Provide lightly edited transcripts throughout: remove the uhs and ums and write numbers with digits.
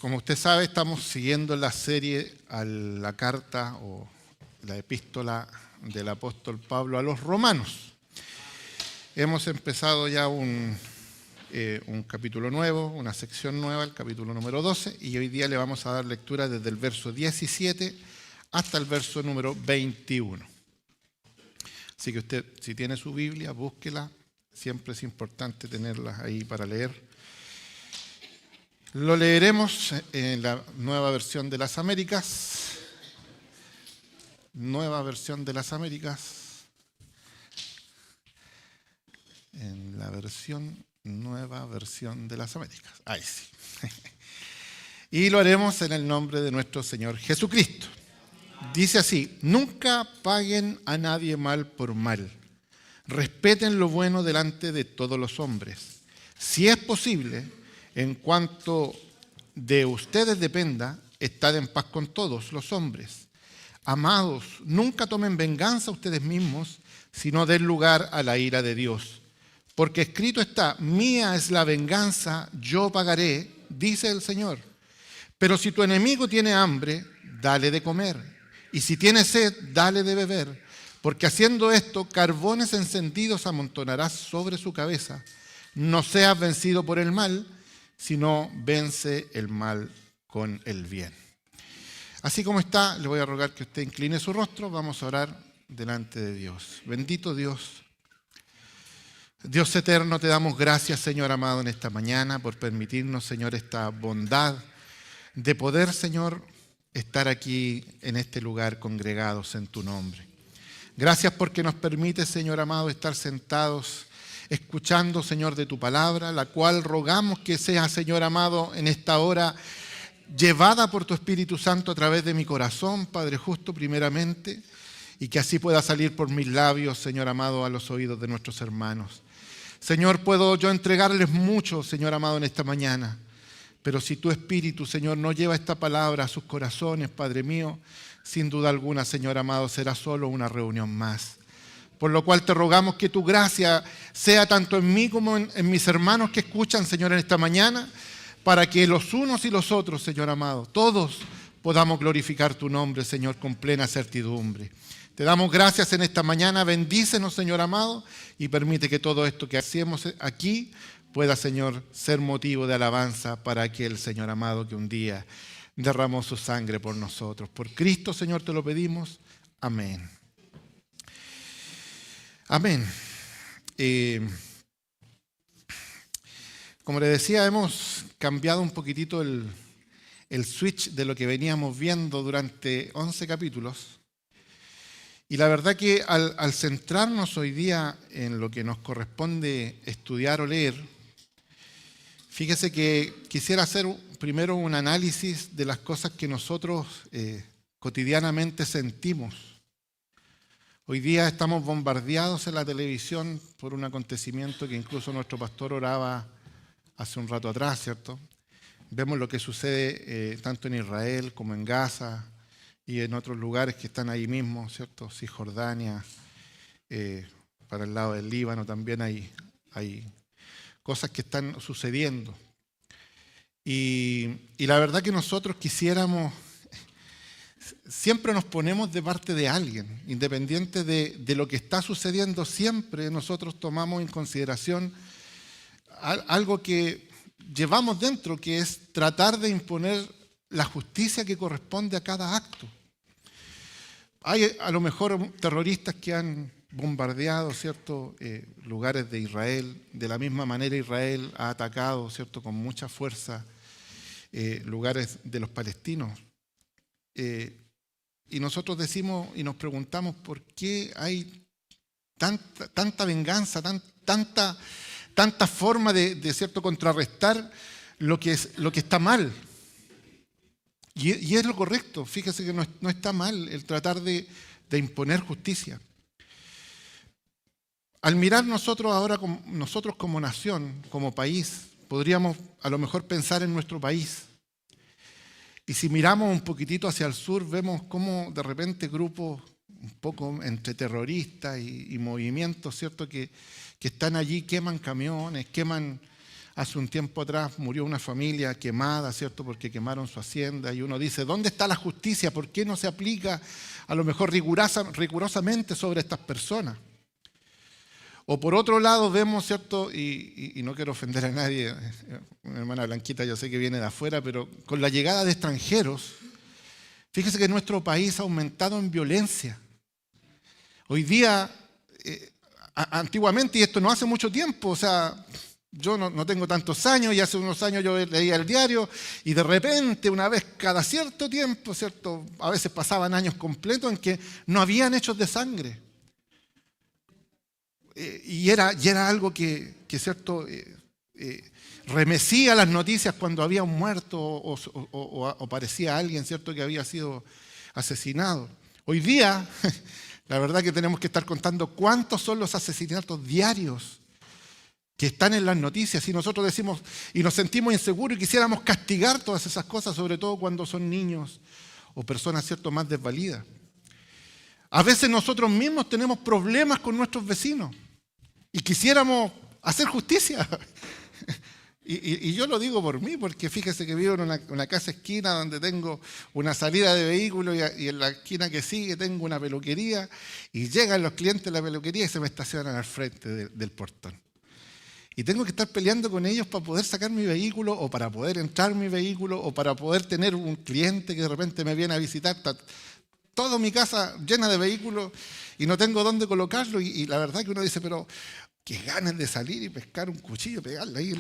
Como usted sabe, estamos siguiendo la serie a la carta o la epístola del apóstol Pablo a los romanos. Hemos empezado ya un capítulo nuevo, una sección nueva, el capítulo número 12, y hoy día le vamos a dar lectura desde el verso 17 hasta el verso número 21. Así que usted, si tiene su Biblia, búsquela. Siempre es importante tenerla ahí para leer. Lo leeremos en la Nueva Versión de las Américas. Nueva Versión de las Américas. En la Nueva Versión de las Américas. Ahí sí. Y lo haremos en el nombre de nuestro Señor Jesucristo. Dice así: nunca paguen a nadie mal por mal. Respeten lo bueno delante de todos los hombres. Si es posible, en cuanto de ustedes dependa, estad en paz con todos los hombres. Amados, nunca tomen venganza ustedes mismos, sino den lugar a la ira de Dios. Porque escrito está: mía es la venganza, yo pagaré, dice el Señor. Pero si tu enemigo tiene hambre, dale de comer. Y si tiene sed, dale de beber. Porque haciendo esto, carbones encendidos amontonarás sobre su cabeza. No seas vencido por el mal, sino vence el mal con el bien. Así como está, le voy a rogar que usted incline su rostro. Vamos a orar delante de Dios. Bendito Dios. Dios eterno, te damos gracias, Señor amado, en esta mañana por permitirnos, Señor, esta bondad de poder, Señor, estar aquí en este lugar congregados en tu nombre. Gracias porque nos permite, Señor amado, estar sentados escuchando, Señor, de tu palabra, la cual rogamos que sea, Señor amado, en esta hora llevada por tu Espíritu Santo a través de mi corazón, Padre justo, primeramente, y que así pueda salir por mis labios, Señor amado, a los oídos de nuestros hermanos. Señor, puedo yo entregarles mucho, Señor amado, en esta mañana, pero si tu Espíritu, Señor, no lleva esta palabra a sus corazones, Padre mío, sin duda alguna, Señor amado, será solo una reunión más. Por lo cual te rogamos que tu gracia sea tanto en mí como en mis hermanos que escuchan, Señor, en esta mañana, para que los unos y los otros, Señor amado, todos podamos glorificar tu nombre, Señor, con plena certidumbre. Te damos gracias en esta mañana, bendícenos, Señor amado, y permite que todo esto que hacemos aquí pueda, Señor, ser motivo de alabanza para aquel, Señor amado, que un día derramó su sangre por nosotros. Por Cristo, Señor, te lo pedimos. Amén. Amén. Como le decía, hemos cambiado un poquitito el switch de lo que veníamos viendo durante 11 capítulos. Y la verdad que al centrarnos hoy día en lo que nos corresponde estudiar o leer, fíjese que quisiera hacer primero un análisis de las cosas que nosotros cotidianamente sentimos. Hoy día estamos bombardeados en la televisión por un acontecimiento que incluso nuestro pastor oraba hace un rato atrás, ¿cierto? Vemos lo que sucede tanto en Israel como en Gaza y en otros lugares que están ahí mismo, ¿cierto? Cisjordania, para el lado del Líbano también hay cosas que están sucediendo. Y la verdad que nosotros quisiéramos, siempre nos ponemos de parte de alguien, independiente de lo que está sucediendo, siempre nosotros tomamos en consideración algo que llevamos dentro, que es tratar de imponer la justicia que corresponde a cada acto. Hay a lo mejor terroristas que han bombardeado, ¿cierto?, lugares de Israel. De la misma manera Israel ha atacado, ¿cierto?, con mucha fuerza lugares de los palestinos. Y nosotros decimos y nos preguntamos por qué hay tanta venganza, tanta forma de cierto, contrarrestar lo que está mal. Y es lo correcto. Fíjese que no está mal el tratar de imponer justicia. Al mirar nosotros como nación, como país, podríamos a lo mejor pensar en nuestro país. Y si miramos un poquitito hacia el sur, vemos cómo de repente grupos un poco entre terroristas y movimientos, ¿cierto?, que están allí, queman camiones, queman hace un tiempo atrás murió una familia quemada, ¿cierto? Porque quemaron su hacienda y uno dice, ¿dónde está la justicia? ¿Por qué no se aplica a lo mejor rigurosamente sobre estas personas? O por otro lado vemos, ¿cierto? Y no quiero ofender a nadie, mi hermana Blanquita yo sé que viene de afuera, pero con la llegada de extranjeros, fíjese que nuestro país ha aumentado en violencia. Hoy día, antiguamente, y esto no hace mucho tiempo, o sea, yo no tengo tantos años y hace unos años yo leía el diario y de repente, una vez cada cierto tiempo, ¿cierto? A veces pasaban años completos en que no habían hechos de sangre. Y era algo que ¿cierto? Remecía las noticias cuando había un muerto o aparecía alguien, ¿cierto? Que había sido asesinado. Hoy día, la verdad que tenemos que estar contando cuántos son los asesinatos diarios que están en las noticias y nosotros decimos y nos sentimos inseguros y quisiéramos castigar todas esas cosas, sobre todo cuando son niños o personas, ¿cierto?, más desvalidas. A veces nosotros mismos tenemos problemas con nuestros vecinos y quisiéramos hacer justicia. Y yo lo digo por mí, porque fíjese que vivo en una casa esquina donde tengo una salida de vehículos y en la esquina que sigue tengo una peluquería y llegan los clientes de la peluquería y se me estacionan al frente del portón. Y tengo que estar peleando con ellos para poder sacar mi vehículo o para poder entrar en mi vehículo o para poder tener un cliente que de repente me viene a visitar. Está toda mi casa llena de vehículos y no tengo dónde colocarlo. Y la verdad que uno dice, pero qué ganas de salir y pescar un cuchillo, pegarle ahí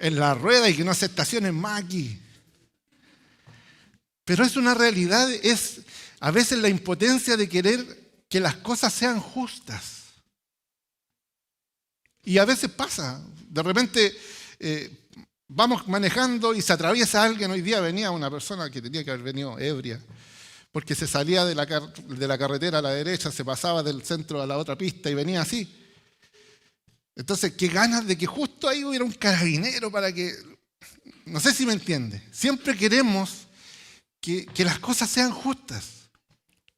en la rueda y que no se estacionen más aquí. Pero es una realidad, es a veces la impotencia de querer que las cosas sean justas. Y a veces pasa, de repente vamos manejando y se atraviesa alguien. Hoy día venía una persona que tenía que haber venido ebria, porque se salía de la carretera a la derecha, se pasaba del centro a la otra pista y venía así. Entonces, qué ganas de que justo ahí hubiera un carabinero para que... No sé si me entiende. Siempre queremos que las cosas sean justas.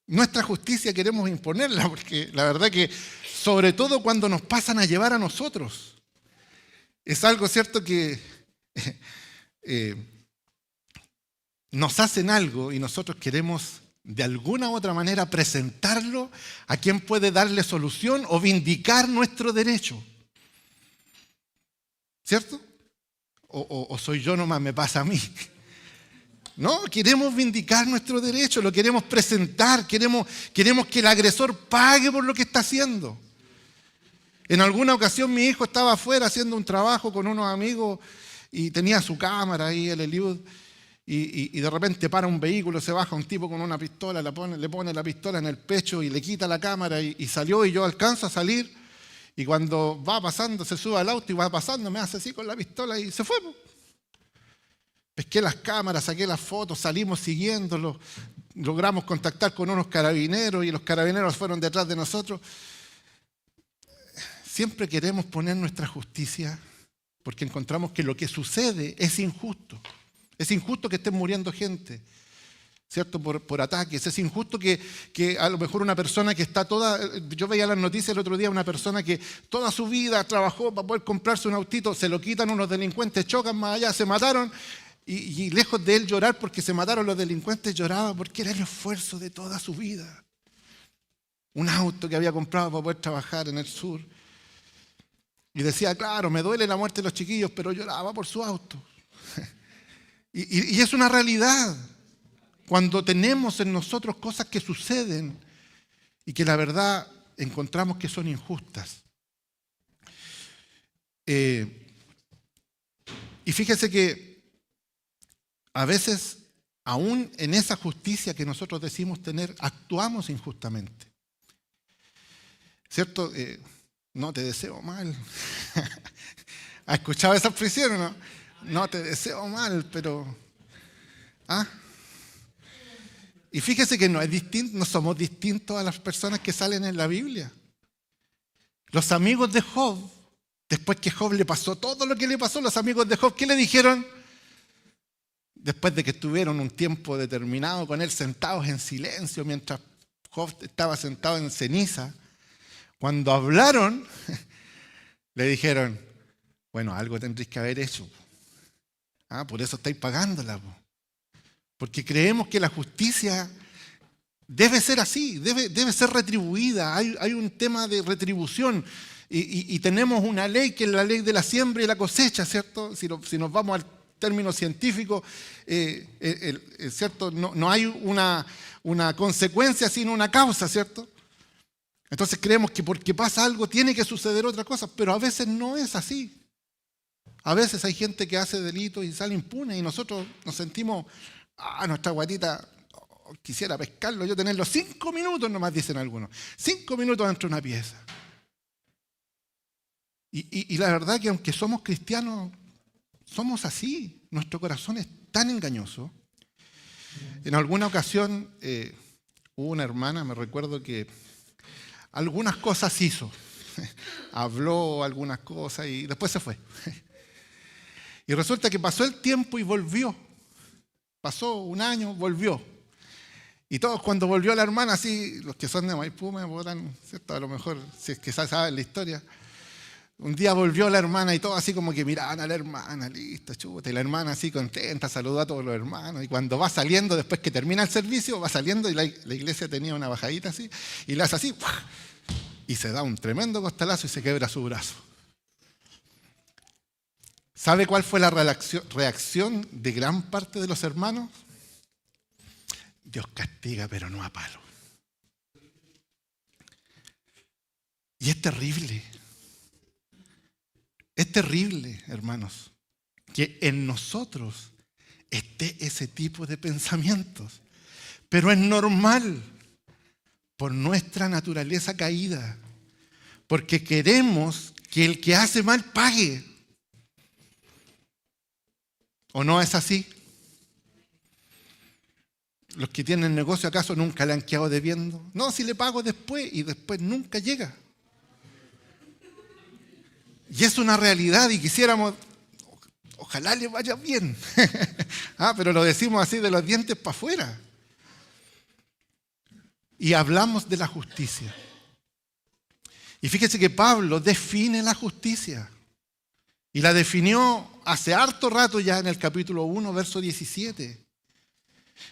Nuestra justicia queremos imponerla, porque la verdad que, sobre todo cuando nos pasan a llevar a nosotros, es algo cierto que nos hacen algo y nosotros queremos de alguna u otra manera presentarlo a quien puede darle solución o vindicar nuestro derecho. ¿Cierto? O soy yo nomás, me pasa a mí. No, queremos vindicar nuestro derecho, lo queremos presentar, queremos que el agresor pague por lo que está haciendo. En alguna ocasión mi hijo estaba afuera haciendo un trabajo con unos amigos y tenía su cámara ahí, el Eliud, y de repente para un vehículo, se baja un tipo con una pistola, le pone la pistola en el pecho y le quita la cámara y salió y yo alcanzo a salir y cuando va pasando, se sube al auto y va pasando, me hace así con la pistola y se fue. Pesqué las cámaras, saqué las fotos, salimos siguiéndolo, logramos contactar con unos carabineros y los carabineros fueron detrás de nosotros. Siempre queremos poner nuestra justicia porque encontramos que lo que sucede es injusto. Es injusto que estén muriendo gente, ¿cierto? Por ataques. Es injusto que a lo mejor una persona que está toda... Yo veía las noticias el otro día, una persona que toda su vida trabajó para poder comprarse un autito, se lo quitan unos delincuentes, chocan más allá, se mataron. Y lejos de él llorar porque se mataron los delincuentes, lloraba porque era el esfuerzo de toda su vida. Un auto que había comprado para poder trabajar en el sur. Y decía, claro, me duele la muerte de los chiquillos, pero lloraba por su auto. Y es una realidad. Cuando tenemos en nosotros cosas que suceden y que la verdad encontramos que son injustas. Y fíjese que a veces, aún en esa justicia que nosotros decimos tener, actuamos injustamente. ¿Cierto? No te deseo mal. ¿Has escuchado esa expresión o no? No te deseo mal, pero... ¿Ah? Y fíjese que no somos distintos a las personas que salen en la Biblia. Los amigos de Job, después que Job le pasó todo lo que le pasó, los amigos de Job, ¿qué le dijeron? Después de que estuvieron un tiempo determinado con él sentados en silencio mientras Job estaba sentado en ceniza, cuando hablaron, le dijeron, Bueno, algo tendréis que haber hecho. Por eso estáis pagándola. Porque creemos que la justicia debe ser así, debe ser retribuida. Hay un tema de retribución. Y tenemos una ley que es la ley de la siembra y la cosecha, ¿cierto? Si nos vamos al término científico, ¿cierto? No hay una consecuencia sino una causa, ¿cierto? Entonces creemos que porque pasa algo tiene que suceder otra cosa, pero a veces no es así. A veces hay gente que hace delitos y sale impune y nosotros nos sentimos, nuestra guatita, quisiera pescarlo, yo tenerlo 5 minutos nomás, dicen algunos. 5 minutos dentro de una pieza. Y la verdad que aunque somos cristianos, somos así. Nuestro corazón es tan engañoso. En alguna ocasión hubo una hermana, me recuerdo que algunas cosas hizo. Habló algunas cosas y después se fue. Y resulta que pasó el tiempo y volvió. Pasó un año, volvió. Y todos cuando volvió la hermana, así, los que son de Maipú me podrán, ¿cierto? A lo mejor, si es que saben la historia. Un día volvió la hermana y todos así como que miraban a la hermana, listo, chuta. Y la hermana así contenta, saludó a todos los hermanos. Y cuando va saliendo, después que termina el servicio, va saliendo y la iglesia tenía una bajadita así. Y la hace así, ¡pua! Y se da un tremendo costalazo y se quebra su brazo. ¿Sabe cuál fue la reacción de gran parte de los hermanos? Dios castiga, pero no a palo. Y es terrible. Es terrible, hermanos, que en nosotros esté ese tipo de pensamientos. Pero es normal por nuestra naturaleza caída. Porque queremos que el que hace mal pague. ¿O no es así? ¿Los que tienen negocio acaso nunca le han quedado debiendo? No, si le pago después y después nunca llega. Y es una realidad y quisiéramos, ojalá le vaya bien. Pero lo decimos así de los dientes para afuera. Y hablamos de la justicia. Y fíjese que Pablo define la justicia. Y la definió hace harto rato ya en el capítulo 1, verso 17.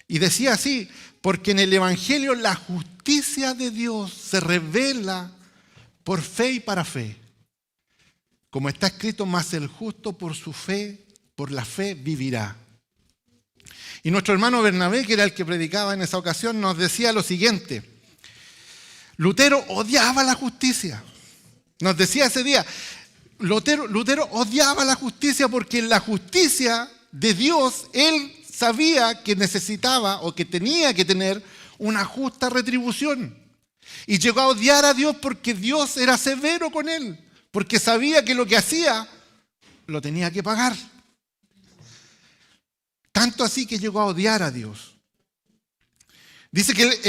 Y decía así, porque en el Evangelio la justicia de Dios se revela por fe y para fe. Como está escrito, mas el justo por su fe, por la fe vivirá. Y nuestro hermano Bernabé, que era el que predicaba en esa ocasión, nos decía lo siguiente. Lutero odiaba la justicia. Nos decía ese día, Lutero odiaba la justicia porque en la justicia de Dios, él sabía que necesitaba o que tenía que tener una justa retribución. Y llegó a odiar a Dios porque Dios era severo con él. Porque sabía que lo que hacía lo tenía que pagar. Tanto así que llegó a odiar a Dios. Dice que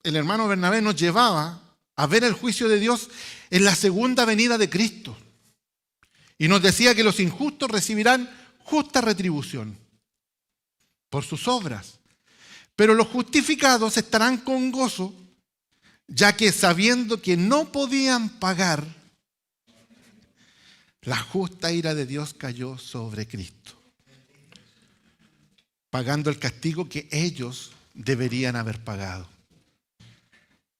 el hermano Bernabé nos llevaba a ver el juicio de Dios en la segunda venida de Cristo. Y nos decía que los injustos recibirán justa retribución por sus obras. Pero los justificados estarán con gozo, ya que sabiendo que no podían pagar, la justa ira de Dios cayó sobre Cristo, pagando el castigo que ellos deberían haber pagado.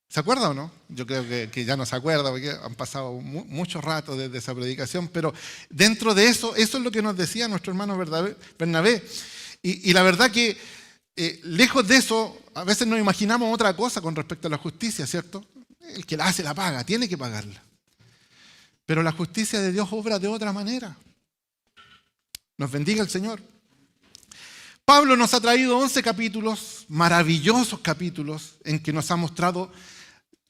¿Se acuerda o no? Yo creo que ya no se acuerda porque han pasado mucho rato desde esa predicación, pero dentro de eso es lo que nos decía nuestro hermano Bernabé. Y la verdad que lejos de eso, a veces nos imaginamos otra cosa con respecto a la justicia, ¿cierto? El que la hace la paga, tiene que pagarla. Pero la justicia de Dios obra de otra manera. Nos bendiga el Señor. Pablo nos ha traído 11 capítulos, maravillosos capítulos, en que nos ha mostrado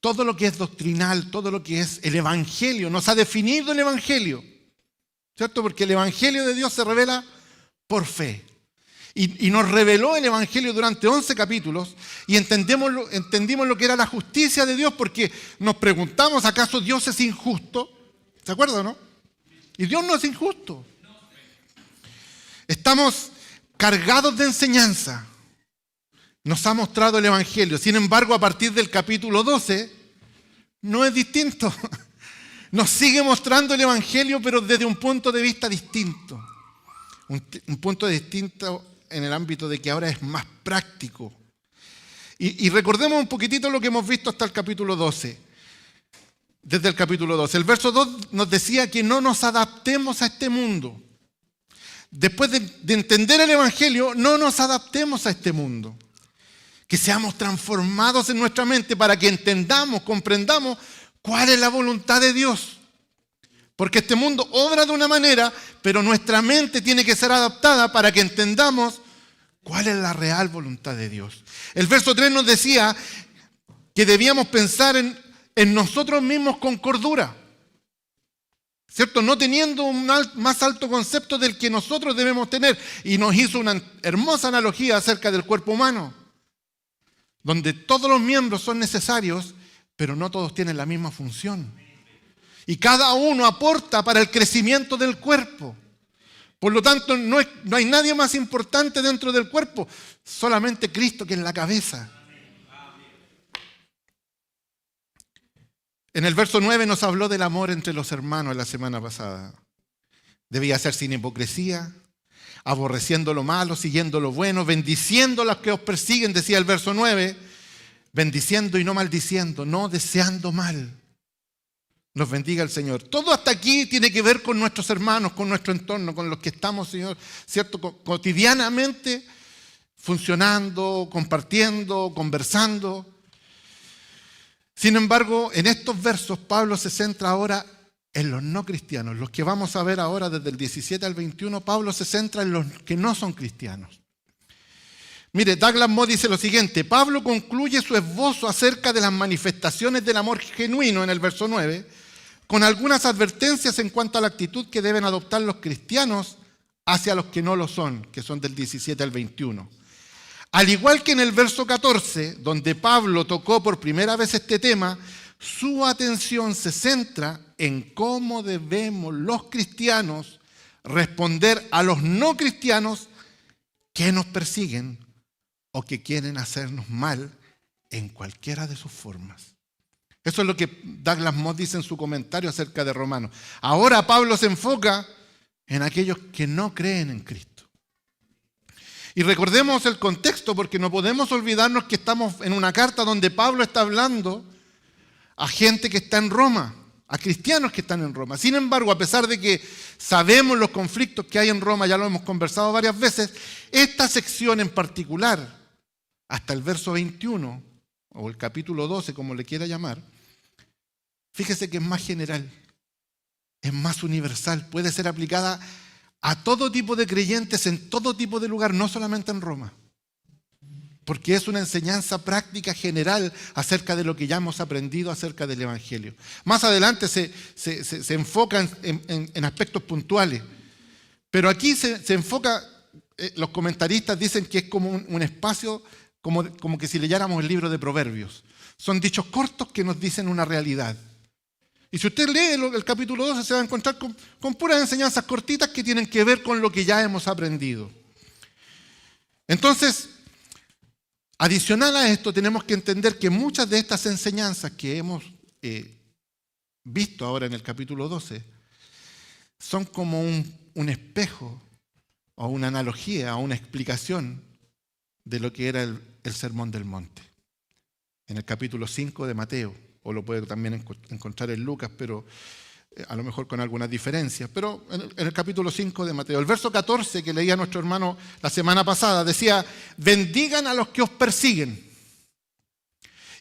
todo lo que es doctrinal, todo lo que es el Evangelio. Nos ha definido el Evangelio, ¿cierto? Porque el Evangelio de Dios se revela por fe. Y nos reveló el Evangelio durante 11 capítulos y entendimos lo que era la justicia de Dios porque nos preguntamos, ¿acaso Dios es injusto? ¿Se acuerdan, no? Y Dios no es injusto. Estamos cargados de enseñanza. Nos ha mostrado el Evangelio. Sin embargo, a partir del capítulo 12, no es distinto. nos sigue mostrando el Evangelio, pero desde un punto de vista distinto. Un punto distinto en el ámbito de que ahora es más práctico. Y recordemos un poquitito lo que hemos visto hasta el capítulo 12. Desde el capítulo 12. El verso 2 nos decía que no nos adaptemos a este mundo. Después de entender el Evangelio, no nos adaptemos a este mundo. Que seamos transformados en nuestra mente para que entendamos, comprendamos cuál es la voluntad de Dios. Porque este mundo obra de una manera, pero nuestra mente tiene que ser adaptada para que entendamos cuál es la real voluntad de Dios. El verso 3 nos decía que debíamos pensar en nosotros mismos con cordura. ¿Cierto? No teniendo un más alto concepto del que nosotros debemos tener. Y nos hizo una hermosa analogía acerca del cuerpo humano, donde todos los miembros son necesarios, pero no todos tienen la misma función. Y cada uno aporta para el crecimiento del cuerpo. Por lo tanto, no hay nadie más importante dentro del cuerpo, solamente Cristo, que es la cabeza. En el verso 9 nos habló del amor entre los hermanos la semana pasada. Debía ser sin hipocresía, aborreciendo lo malo, siguiendo lo bueno, bendiciendo a los que os persiguen, decía el verso 9, bendiciendo y no maldiciendo, no deseando mal. Nos bendiga el Señor. Todo hasta aquí tiene que ver con nuestros hermanos, con nuestro entorno, con los que estamos, Señor, ¿cierto? Cotidianamente funcionando, compartiendo, conversando. Sin embargo, en estos versos Pablo se centra ahora en los no cristianos. Los que vamos a ver ahora desde el 17 al 21, Pablo se centra en los que no son cristianos. Mire, Douglas Moore dice lo siguiente: Pablo concluye su esbozo acerca de las manifestaciones del amor genuino en el verso 9, con algunas advertencias en cuanto a la actitud que deben adoptar los cristianos hacia los que no lo son, que son del 17 al 21. Al igual que en el verso 14, donde Pablo tocó por primera vez este tema, su atención se centra en cómo debemos los cristianos responder a los no cristianos que nos persiguen o que quieren hacernos mal en cualquiera de sus formas. Eso es lo que Douglas Moss dice en su comentario acerca de Romanos. Ahora Pablo se enfoca en aquellos que no creen en Cristo. Y recordemos el contexto, porque no podemos olvidarnos que estamos en una carta donde Pablo está hablando a gente que está en Roma, a cristianos que están en Roma. Sin embargo, a pesar de que sabemos los conflictos que hay en Roma, ya lo hemos conversado varias veces, esta sección en particular, hasta el verso 21, o el capítulo 12, como le quiera llamar, fíjese que es más general, es más universal, puede ser aplicada a todo tipo de creyentes en todo tipo de lugar, no solamente en Roma. Porque es una enseñanza práctica general acerca de lo que ya hemos aprendido acerca del Evangelio. Más adelante se enfoca en aspectos puntuales. Pero aquí se enfoca, los comentaristas dicen que es como un espacio, como que si leyéramos el libro de Proverbios. Son dichos cortos que nos dicen una realidad. Y si usted lee el capítulo 12, se va a encontrar con puras enseñanzas cortitas que tienen que ver con lo que ya hemos aprendido. Entonces, adicional a esto, tenemos que entender que muchas de estas enseñanzas que hemos visto ahora en el capítulo 12 son como un espejo o una analogía o una explicación de lo que era el Sermón del Monte. En el capítulo 5 de Mateo, o lo puede también encontrar en Lucas, pero a lo mejor con algunas diferencias. Pero en el capítulo 5 de Mateo, el verso 14 que leía nuestro hermano la semana pasada, decía: bendigan a los que os persiguen.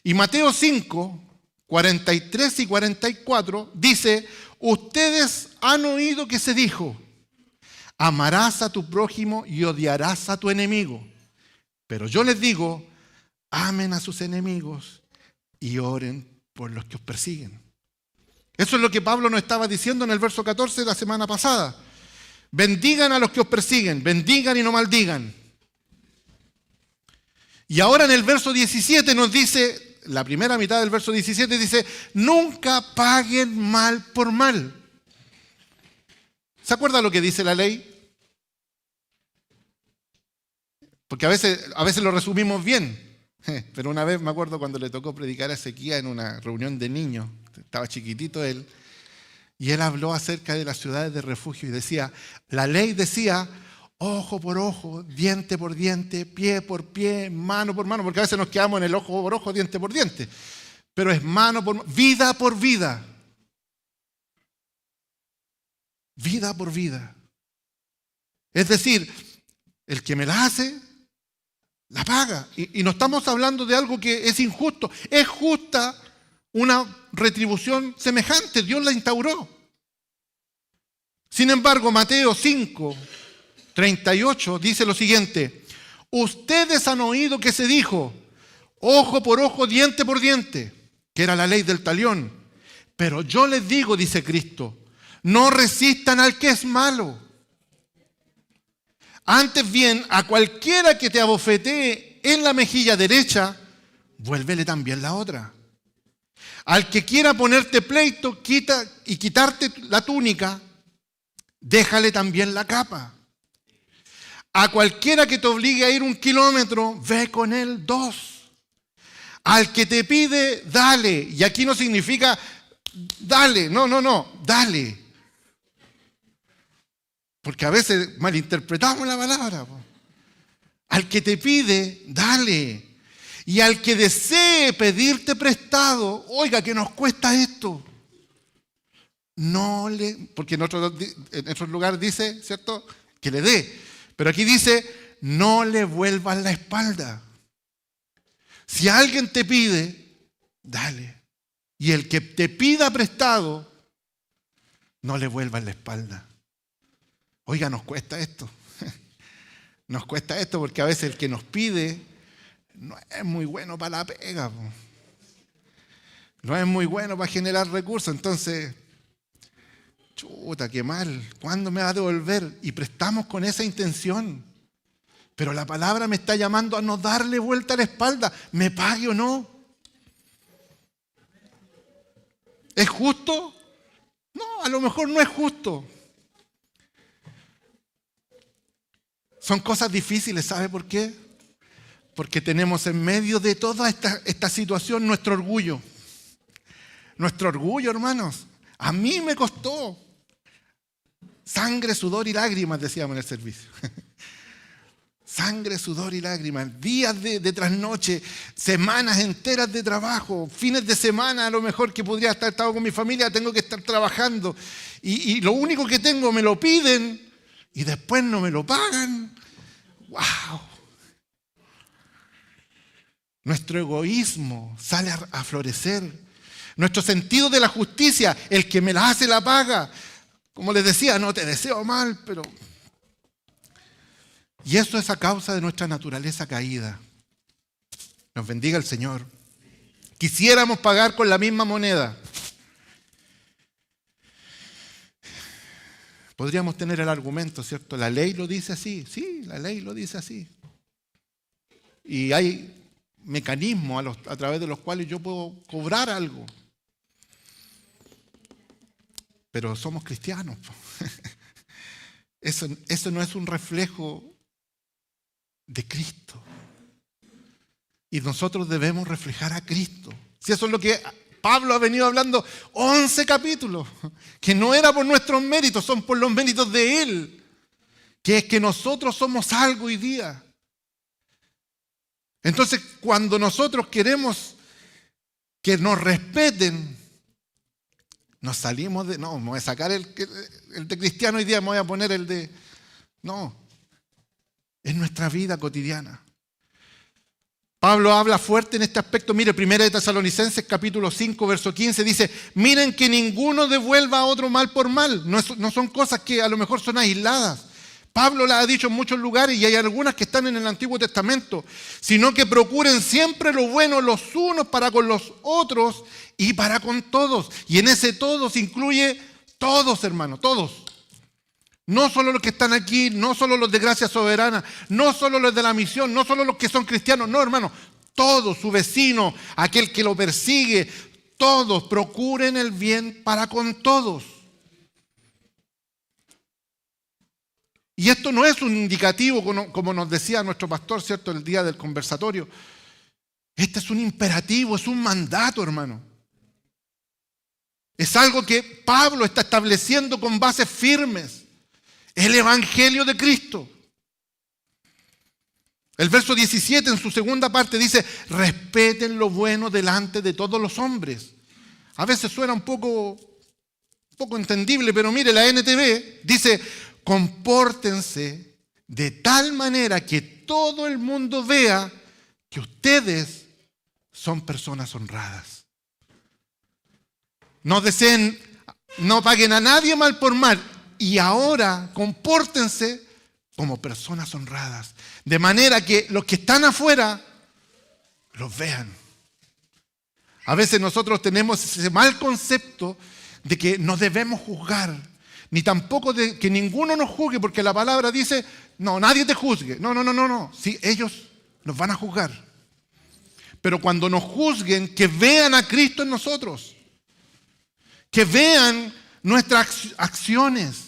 Y Mateo 5, 43 y 44 dice: ustedes han oído que se dijo, amarás a tu prójimo y odiarás a tu enemigo. Pero yo les digo, amen a sus enemigos y oren por los que os persiguen. Eso es lo que Pablo nos estaba diciendo en el verso 14 de la semana pasada. Bendigan a los que os persiguen, bendigan y no maldigan. Y ahora en el verso 17 nos dice, la primera mitad del verso 17 dice, nunca paguen mal por mal. ¿Se acuerda lo que dice la ley? Porque a veces lo resumimos bien. Pero una vez me acuerdo cuando le tocó predicar a Ezequiel en una reunión de niños, estaba chiquitito él, Y él habló acerca de las ciudades de refugio y decía, la ley decía, ojo por ojo, diente por diente, pie por pie, mano por mano, porque a veces nos quedamos en el ojo por ojo, diente por diente. Pero es mano por mano, vida por vida. Vida por vida. Es decir, el que me la hace, la paga. Y no estamos hablando de algo que es injusto. Es justa una retribución semejante. Dios la instauró. Sin embargo, Mateo 5:38 dice lo siguiente. Ustedes han oído que se dijo, ojo por ojo, diente por diente, que era la ley del talión. Pero yo les digo, dice Cristo, no resistan al que es malo. Antes bien, a cualquiera que te abofetee en la mejilla derecha, vuélvele también la otra. Al que quiera ponerte pleito y quitarte la túnica, déjale también la capa. A cualquiera que te obligue a ir 1 kilómetro, ve con él 2. Al que te pide, dale. Y aquí no significa dale, no, dale. Porque a veces malinterpretamos la palabra. Al que te pide, dale. Y al que desee pedirte prestado, oiga, que nos cuesta esto. Porque en otro lugar dice, ¿cierto? Que le dé. Pero aquí dice, no le vuelvas la espalda. Si alguien te pide, dale. Y el que te pida prestado, no le vuelvas la espalda. Oiga, nos cuesta esto. Nos cuesta esto porque a veces el que nos pide no es muy bueno para la pega. No es muy bueno para generar recursos. Entonces, chuta, qué mal. ¿Cuándo me va a devolver? Y prestamos con esa intención. Pero la palabra me está llamando a no darle vuelta a la espalda. ¿Me pague o no? ¿Es justo? No, a lo mejor no es justo. Son cosas difíciles, ¿sabe por qué? Porque tenemos en medio de toda esta situación nuestro orgullo. Nuestro orgullo, hermanos. A mí me costó sangre, sudor y lágrimas, decíamos en el servicio. Sangre, sudor y lágrimas, días de trasnoche, semanas enteras de trabajo, fines de semana a lo mejor que podría estar estado con mi familia, tengo que estar trabajando. Y lo único que tengo me lo piden y después no me lo pagan. ¡Wow! Nuestro egoísmo sale a florecer. Nuestro sentido de la justicia, el que me la hace la paga. Como les decía, no te deseo mal, pero... Y eso es a causa de nuestra naturaleza caída. Nos bendiga el Señor. Quisiéramos pagar con la misma moneda. Podríamos tener el argumento, ¿cierto? La ley lo dice así. Sí, la ley lo dice así. Y hay mecanismos a través de los cuales yo puedo cobrar algo. Pero somos cristianos. Eso no es un reflejo de Cristo. Y nosotros debemos reflejar a Cristo. Si eso es lo que Pablo ha venido hablando 11 capítulos, que no era por nuestros méritos, son por los méritos de Él, que es que nosotros somos algo hoy día. Entonces, cuando nosotros queremos que nos respeten, nos salimos de... No, me voy a sacar el de cristiano hoy día, me voy a poner el de... No, es nuestra vida cotidiana. Pablo habla fuerte en este aspecto. Mire, 1 de Tesalonicenses capítulo 5, verso 15, dice, miren que ninguno devuelva a otro mal por mal. No son cosas que a lo mejor son aisladas. Pablo las ha dicho en muchos lugares y hay algunas que están en el Antiguo Testamento, sino que procuren siempre lo bueno los unos para con los otros y para con todos. Y en ese todos incluye todos, hermanos, todos. No solo los que están aquí, no solo los de Gracia Soberana, no solo los de la misión, no solo los que son cristianos, no, hermano, todos, su vecino, aquel que lo persigue, todos procuren el bien para con todos. Y esto no es un indicativo, como nos decía nuestro pastor, ¿cierto?, el día del conversatorio. Este es un imperativo, es un mandato, hermano. Es algo que Pablo está estableciendo con bases firmes. El Evangelio de Cristo. El verso 17 en su segunda parte dice, respeten lo bueno delante de todos los hombres. A veces suena un poco entendible, pero mire, la NTV dice, compórtense de tal manera que todo el mundo vea que ustedes son personas honradas. No deseen, no paguen a nadie mal por mal. Y ahora compórtense como personas honradas. De manera que los que están afuera los vean. A veces nosotros tenemos ese mal concepto de que no debemos juzgar. Ni tampoco de que ninguno nos juzgue, porque la palabra dice, no, nadie te juzgue. No. Sí, ellos nos van a juzgar. Pero cuando nos juzguen, que vean a Cristo en nosotros. Que vean nuestras acciones.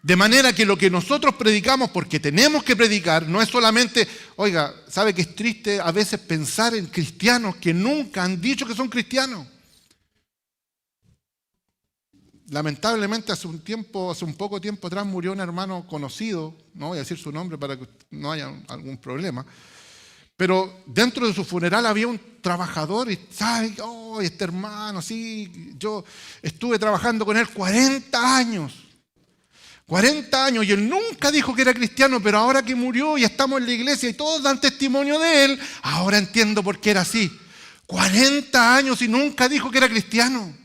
De manera que lo que nosotros predicamos, porque tenemos que predicar, no es solamente, oiga, ¿sabe que es triste a veces pensar en cristianos que nunca han dicho que son cristianos? Lamentablemente hace un poco tiempo atrás murió un hermano conocido, no voy a decir su nombre para que no haya algún problema, pero dentro de su funeral había un trabajador y, ¿sabe? Oh, este hermano, sí, yo estuve trabajando con él 40 años. 40 años y él nunca dijo que era cristiano, pero ahora que murió y estamos en la iglesia y todos dan testimonio de él, ahora entiendo por qué era así. 40 años y nunca dijo que era cristiano.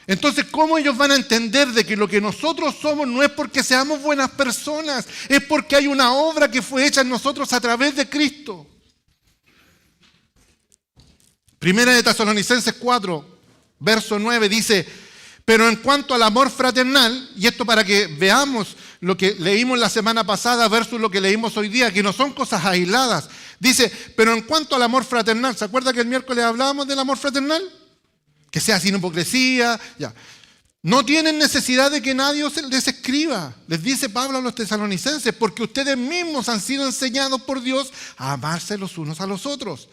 Entonces, ¿cómo ellos van a entender de que lo que nosotros somos no es porque seamos buenas personas, es porque hay una obra que fue hecha en nosotros a través de Cristo? Primera de Tesalonicenses 4, verso 9 dice, pero en cuanto al amor fraternal, y esto para que veamos lo que leímos la semana pasada versus lo que leímos hoy día, que no son cosas aisladas, dice, pero en cuanto al amor fraternal, ¿se acuerda que el miércoles hablábamos del amor fraternal? Que sea sin hipocresía, ya. No tienen necesidad de que nadie les escriba, les dice Pablo a los tesalonicenses, porque ustedes mismos han sido enseñados por Dios a amarse los unos a los otros,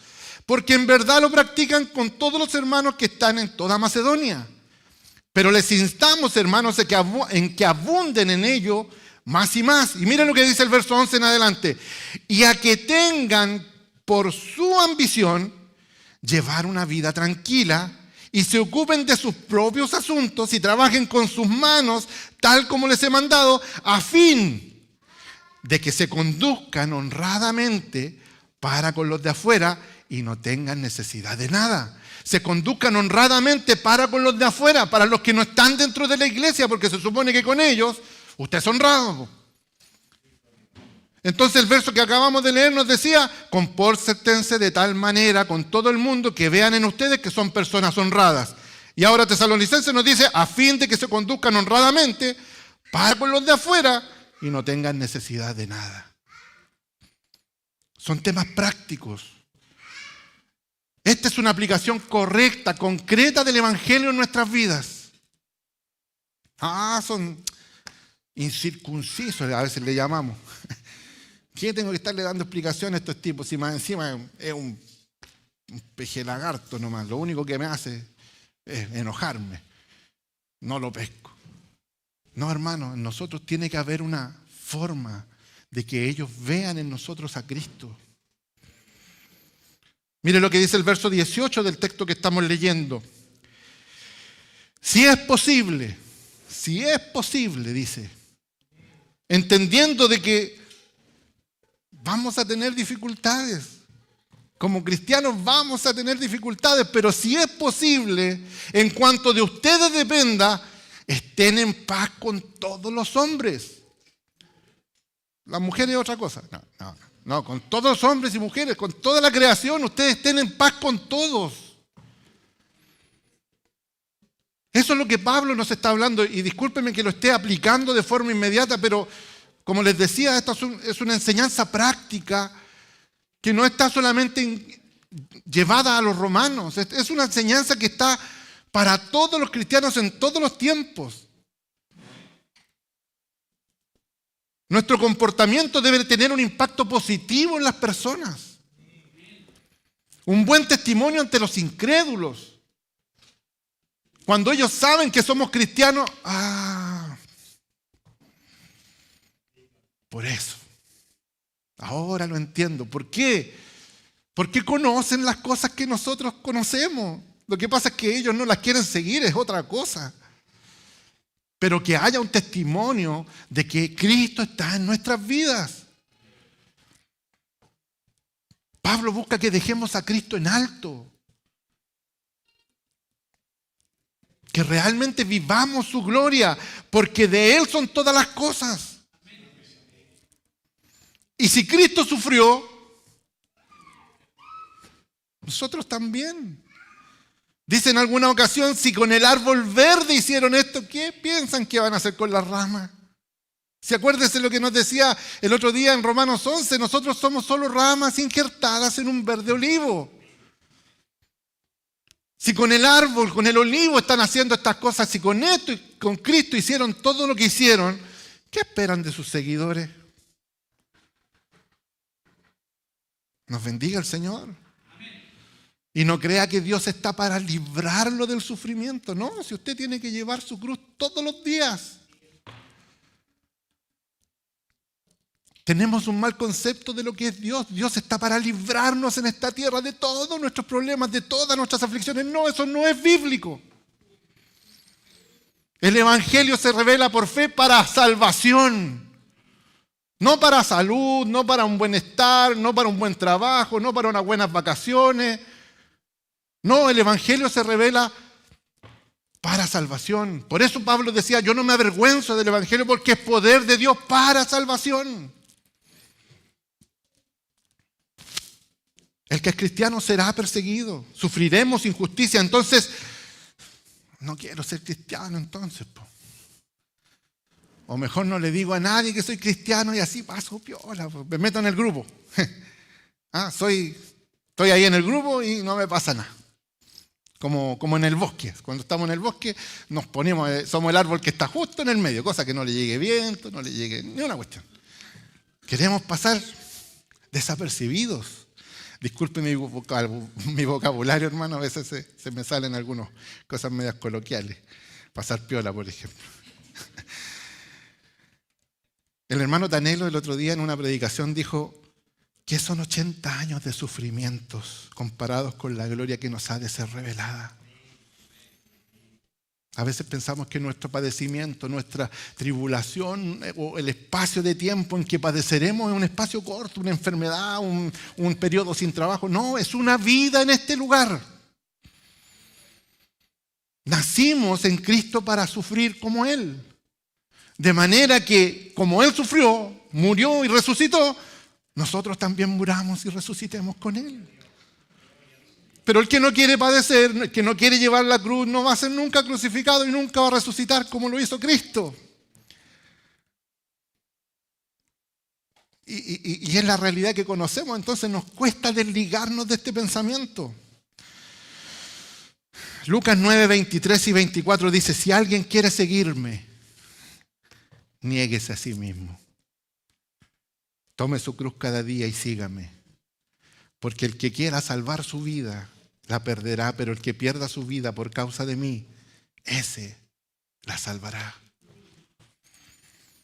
porque en verdad lo practican con todos los hermanos que están en toda Macedonia. Pero les instamos, hermanos, en que abunden en ello más y más. Y miren lo que dice el verso 11 en adelante. Y a que tengan por su ambición llevar una vida tranquila y se ocupen de sus propios asuntos y trabajen con sus manos, tal como les he mandado, a fin de que se conduzcan honradamente para con los de afuera y no tengan necesidad de nada. Se conduzcan honradamente para con los de afuera, para los que no están dentro de la iglesia, porque se supone que con ellos usted es honrado. Entonces el verso que acabamos de leer nos decía, compórtense de tal manera con todo el mundo que vean en ustedes que son personas honradas. Y ahora Tesalonicenses nos dice, a fin de que se conduzcan honradamente para con los de afuera y no tengan necesidad de nada. Son temas prácticos. Esta es una aplicación correcta, concreta del Evangelio en nuestras vidas. Son incircuncisos, a veces le llamamos. ¿Qué tengo que estarle dando explicaciones a estos tipos? Si más encima es un peje lagarto nomás, lo único que me hace es enojarme. No lo pesco. No, hermano, en nosotros tiene que haber una forma de que ellos vean en nosotros a Cristo. Mire lo que dice el verso 18 del texto que estamos leyendo. Si es posible, dice, entendiendo de que vamos a tener dificultades. Como cristianos vamos a tener dificultades, pero si es posible, en cuanto de ustedes dependa, estén en paz con todos los hombres. Las mujeres es otra cosa. No, con todos los hombres y mujeres, con toda la creación, ustedes estén en paz con todos. Eso es lo que Pablo nos está hablando, y discúlpenme que lo esté aplicando de forma inmediata, pero como les decía, esto es una enseñanza práctica que no está solamente llevada a los romanos, es una enseñanza que está para todos los cristianos en todos los tiempos. Nuestro comportamiento debe tener un impacto positivo en las personas. Un buen testimonio ante los incrédulos. Cuando ellos saben que somos cristianos, por eso. Ahora lo entiendo. ¿Por qué? Porque conocen las cosas que nosotros conocemos. Lo que pasa es que ellos no las quieren seguir, es otra cosa. Pero que haya un testimonio de que Cristo está en nuestras vidas. Pablo busca que dejemos a Cristo en alto. Que realmente vivamos su gloria, porque de Él son todas las cosas. Y si Cristo sufrió, nosotros también. Dice en alguna ocasión, si con el árbol verde hicieron esto, ¿qué piensan que van a hacer con las ramas? Si acuérdense lo que nos decía el otro día en Romanos 11, nosotros somos solo ramas injertadas en un verde olivo. Si con el árbol, con el olivo están haciendo estas cosas, si con esto y con Cristo hicieron todo lo que hicieron, ¿qué esperan de sus seguidores? Nos bendiga el Señor. Y no crea que Dios está para librarlo del sufrimiento. No, si usted tiene que llevar su cruz todos los días. Tenemos un mal concepto de lo que es Dios. Dios está para librarnos en esta tierra de todos nuestros problemas, de todas nuestras aflicciones. No, eso no es bíblico. El Evangelio se revela por fe para salvación. No para salud, no para un buen estar, no para un buen trabajo, no para unas buenas vacaciones. No, el Evangelio se revela para salvación. Por eso Pablo decía, yo no me avergüenzo del Evangelio porque es poder de Dios para salvación. El que es cristiano será perseguido, sufriremos injusticia. Entonces, no quiero ser cristiano entonces. O mejor no le digo a nadie que soy cristiano y así paso piola, me meto en el grupo. Estoy ahí en el grupo y no me pasa nada. Como en el bosque. Cuando estamos en el bosque nos ponemos, somos el árbol que está justo en el medio, cosa que no le llegue viento, no le llegue ni una cuestión. Queremos pasar desapercibidos. Disculpe mi vocabulario, hermano, a veces se me salen algunas cosas medias coloquiales. Pasar piola, por ejemplo. El hermano Tanelo el otro día en una predicación dijo que son 80 años de sufrimientos comparados con la gloria que nos ha de ser revelada. A veces pensamos que nuestro padecimiento, nuestra tribulación o el espacio de tiempo en que padeceremos es un espacio corto, una enfermedad, un periodo sin trabajo. No, es una vida en este lugar. Nacimos en Cristo para sufrir como Él. De manera que, como Él sufrió, murió y resucitó, nosotros también muramos y resucitemos con Él. Pero el que no quiere padecer, el que no quiere llevar la cruz, no va a ser nunca crucificado y nunca va a resucitar como lo hizo Cristo. Y es la realidad que conocemos, entonces nos cuesta desligarnos de este pensamiento. Lucas 9, 23 y 24 dice, si alguien quiere seguirme, niéguese a sí mismo. Tome su cruz cada día y sígame. Porque el que quiera salvar su vida, la perderá, pero el que pierda su vida por causa de mí, ese la salvará.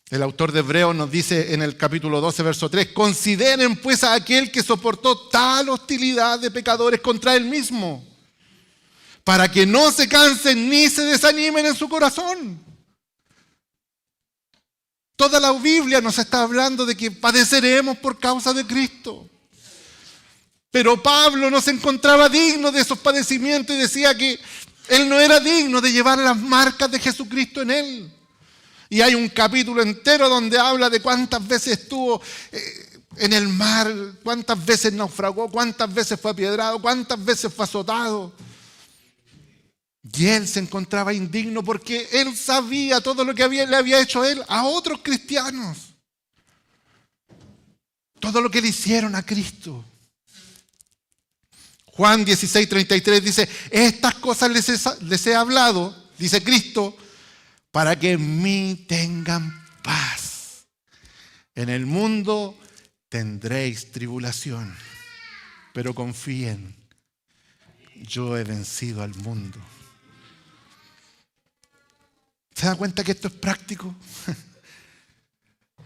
El autor de Hebreos nos dice en el capítulo 12, verso 3, consideren pues a aquel que soportó tal hostilidad de pecadores contra él mismo, para que no se cansen ni se desanimen en su corazón. Toda la Biblia nos está hablando de que padeceremos por causa de Cristo. Pero Pablo no se encontraba digno de esos padecimientos y decía que él no era digno de llevar las marcas de Jesucristo en él. Y hay un capítulo entero donde habla de cuántas veces estuvo en el mar, cuántas veces naufragó, cuántas veces fue apiedrado, cuántas veces fue azotado. Y él se encontraba indigno porque él sabía todo lo que le había hecho él a otros cristianos. Todo lo que le hicieron a Cristo. Juan 16, 33 dice, estas cosas les he hablado, dice Cristo, para que en mí tengan paz. En el mundo tendréis tribulación, pero confíen, yo he vencido al mundo. ¿Se da cuenta que esto es práctico?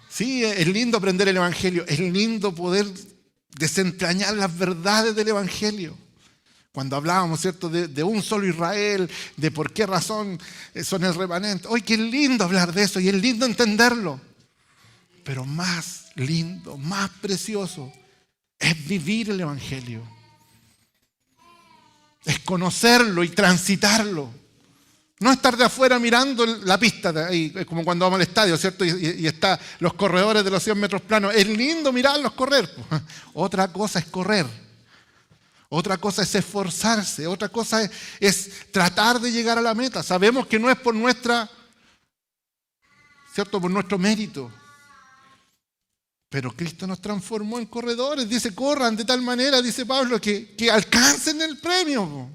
Sí, es lindo aprender el Evangelio, es lindo poder desentrañar las verdades del Evangelio. Cuando hablábamos, ¿cierto?, de un solo Israel, de por qué razón son el remanente. ¡Ay, qué lindo hablar de eso! Y es lindo entenderlo. Pero más lindo, más precioso, es vivir el Evangelio. Es conocerlo y transitarlo. No estar de afuera mirando la pista, ahí, como cuando vamos al estadio, ¿cierto? Y están los corredores de los 100 metros planos. Es lindo mirarlos correr. Otra cosa es correr. Otra cosa es esforzarse. Otra cosa es tratar de llegar a la meta. Sabemos que no es por ¿cierto?, por nuestro mérito. Pero Cristo nos transformó en corredores. Dice, corran de tal manera, dice Pablo, que alcancen el premio.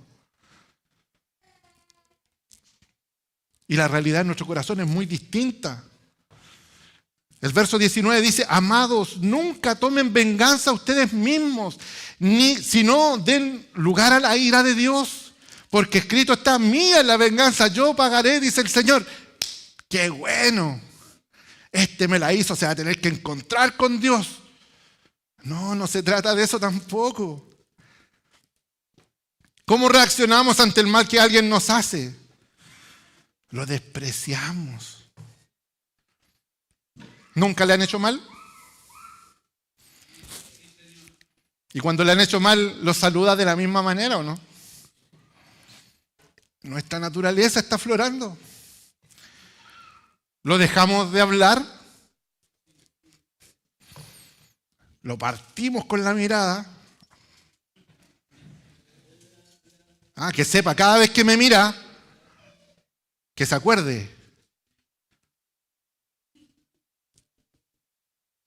Y la realidad en nuestro corazón es muy distinta. El verso 19 dice, amados, nunca tomen venganza ustedes mismos, sino den lugar a la ira de Dios. Porque escrito está, mía es la venganza, yo pagaré, dice el Señor. ¡Qué bueno! Este me la hizo, se va a tener que encontrar con Dios. No se trata de eso tampoco. ¿Cómo reaccionamos ante el mal que alguien nos hace? Lo despreciamos. ¿Nunca le han hecho mal? Y cuando le han hecho mal, ¿lo saluda de la misma manera o no? Nuestra naturaleza está aflorando. ¿Lo dejamos de hablar? ¿Lo partimos con la mirada? Que sepa, cada vez que me mira, que se acuerde.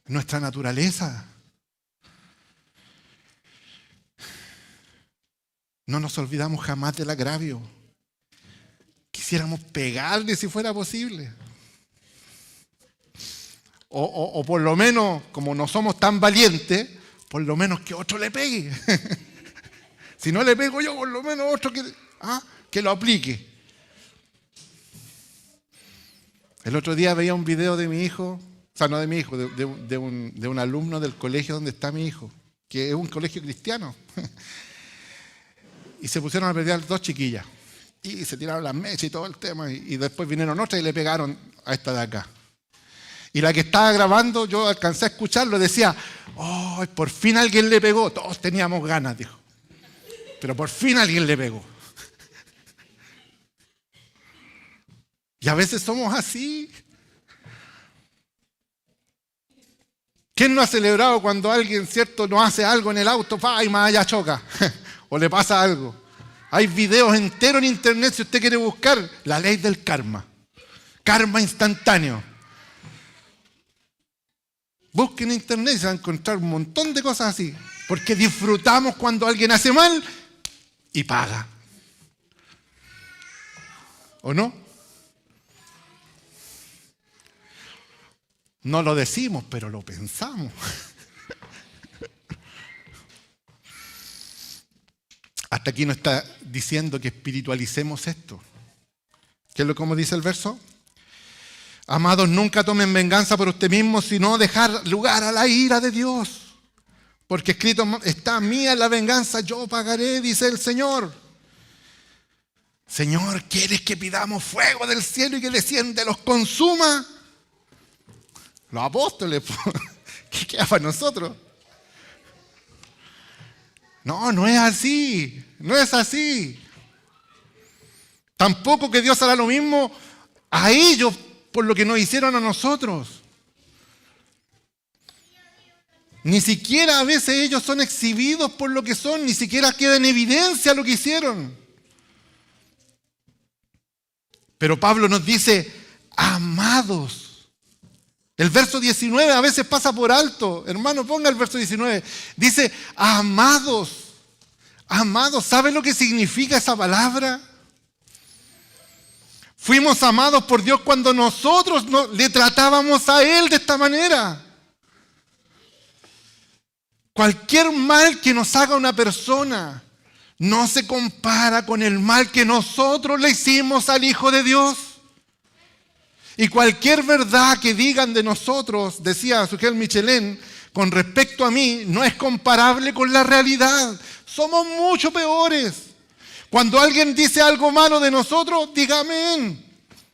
Nuestra naturaleza. No nos olvidamos jamás del agravio. Quisiéramos pegarle si fuera posible. O por lo menos, como no somos tan valientes, por lo menos que otro le pegue. Si no le pego yo, por lo menos otro que lo aplique. El otro día veía un video de mi hijo, o sea, no de mi hijo, de un alumno del colegio donde está mi hijo, que es un colegio cristiano. Y se pusieron a pelear dos chiquillas. Y se tiraron las mechas y todo el tema. Y después vinieron otras y le pegaron a esta de acá. Y la que estaba grabando, yo alcancé a escucharlo, decía, ¡oh, por fin alguien le pegó! Todos teníamos ganas, dijo. Pero por fin alguien le pegó. Y a veces somos así. ¿Quién no ha celebrado cuando alguien, cierto, no hace algo en el auto, y más allá choca? O le pasa algo. Hay videos enteros en internet, si usted quiere buscar, la ley del karma. Karma instantáneo. Busquen en internet y se van a encontrar un montón de cosas así. Porque disfrutamos cuando alguien hace mal y paga. ¿O no? No lo decimos, pero lo pensamos. Hasta aquí nos está diciendo que espiritualicemos esto. ¿Qué es lo como dice el verso? Amados, nunca tomen venganza por usted mismos, sino dejar lugar a la ira de Dios. Porque escrito está, mía la venganza, yo pagaré, dice el Señor. Señor, ¿quieres que pidamos fuego del cielo y que descienda y los consuma? Los apóstoles, ¿qué queda para nosotros? No es así, no es así. Tampoco que Dios hará lo mismo a ellos por lo que nos hicieron a nosotros. Ni siquiera a veces ellos son exhibidos por lo que son, ni siquiera queda en evidencia lo que hicieron. Pero Pablo nos dice, amados. El verso 19 a veces pasa por alto. Hermano, ponga el verso 19. Dice, amados. Amados, ¿saben lo que significa esa palabra? Fuimos amados por Dios cuando nosotros le tratábamos a Él de esta manera. Cualquier mal que nos haga una persona, no se compara con el mal que nosotros le hicimos al Hijo de Dios. Y cualquier verdad que digan de nosotros, decía Sugel Michelin, con respecto a mí, no es comparable con la realidad. Somos mucho peores. Cuando alguien dice algo malo de nosotros, diga amén,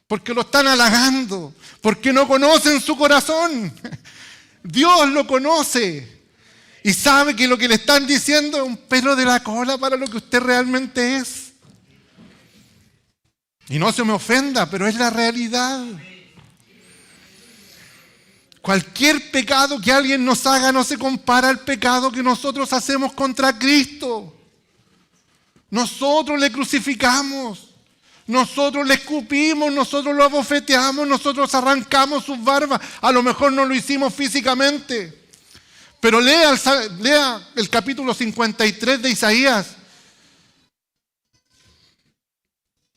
porque lo están halagando, porque no conocen su corazón. Dios lo conoce y sabe que lo que le están diciendo es un pelo de la cola para lo que usted realmente es. Y no se me ofenda, pero es la realidad. Cualquier pecado que alguien nos haga no se compara al pecado que nosotros hacemos contra Cristo. Nosotros le crucificamos, nosotros le escupimos, nosotros lo abofeteamos, nosotros arrancamos sus barbas. A lo mejor no lo hicimos físicamente, pero lea el capítulo 53 de Isaías.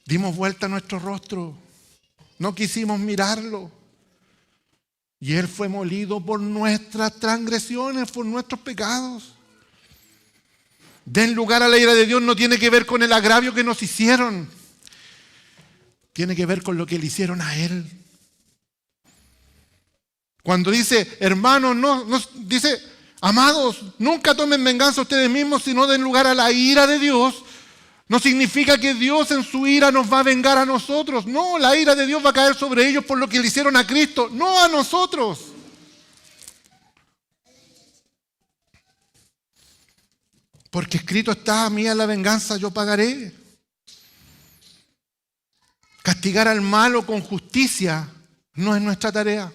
Dimos vuelta a nuestro rostro, no quisimos mirarlo. Y Él fue molido por nuestras transgresiones, por nuestros pecados. Den lugar a la ira de Dios no tiene que ver con el agravio que nos hicieron. Tiene que ver con lo que le hicieron a Él. Cuando dice, hermanos, dice, amados, nunca tomen venganza ustedes mismos, sino den lugar a la ira de Dios. No significa que Dios en su ira nos va a vengar a nosotros. No, la ira de Dios va a caer sobre ellos por lo que le hicieron a Cristo, no a nosotros. Porque escrito está, mía la venganza, yo pagaré. Castigar al malo con justicia no es nuestra tarea.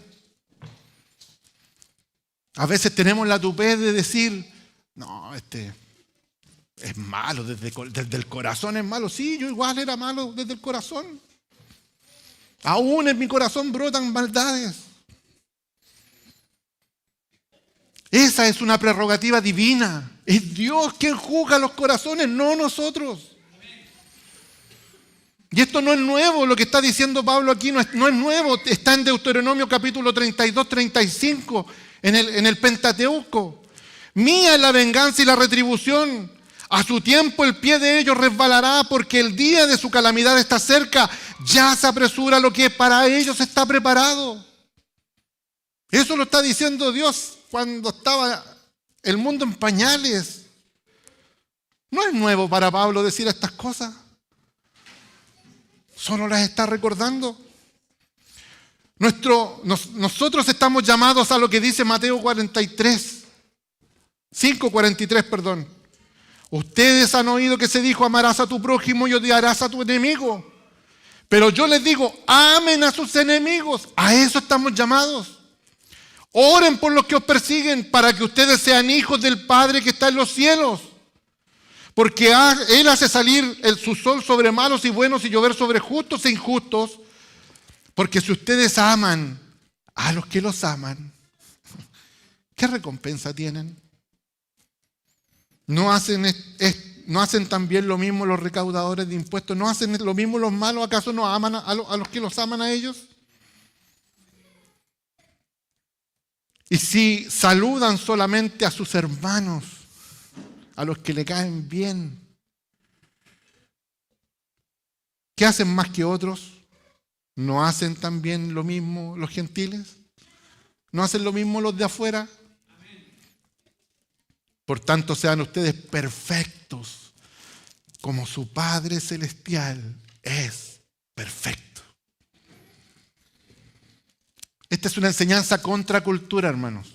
A veces tenemos la tupez de decir, no, es malo, desde el corazón es malo. Sí, yo igual era malo desde el corazón. Aún en mi corazón brotan maldades. Esa es una prerrogativa divina. Es Dios quien juzga los corazones, no nosotros. Y esto no es nuevo, lo que está diciendo Pablo aquí no es nuevo. Está en Deuteronomio capítulo 32, 35, en el Pentateuco. Mía es la venganza y la retribución. A su tiempo el pie de ellos resbalará, porque el día de su calamidad está cerca. Ya se apresura lo que para ellos está preparado. Eso lo está diciendo Dios cuando estaba el mundo en pañales. No es nuevo para Pablo decir estas cosas. Solo las está recordando. Nosotros estamos llamados a lo que dice Mateo 5:43, perdón. Ustedes han oído que se dijo, amarás a tu prójimo y odiarás a tu enemigo. Pero yo les digo, amen a sus enemigos. A eso estamos llamados. Oren por los que os persiguen para que ustedes sean hijos del Padre que está en los cielos. Porque Él hace salir su sol sobre malos y buenos y llover sobre justos e injustos. Porque si ustedes aman a los que los aman, ¿qué recompensa tienen? ¿No hacen también lo mismo los recaudadores de impuestos? ¿No hacen lo mismo los malos? ¿Acaso no aman a los que los aman a ellos? Y si saludan solamente a sus hermanos, a los que le caen bien, ¿qué hacen más que otros? ¿No hacen también lo mismo los gentiles? ¿No hacen lo mismo los de afuera? Por tanto, sean ustedes perfectos, como su Padre Celestial es perfecto. Esta es una enseñanza contra cultura, hermanos.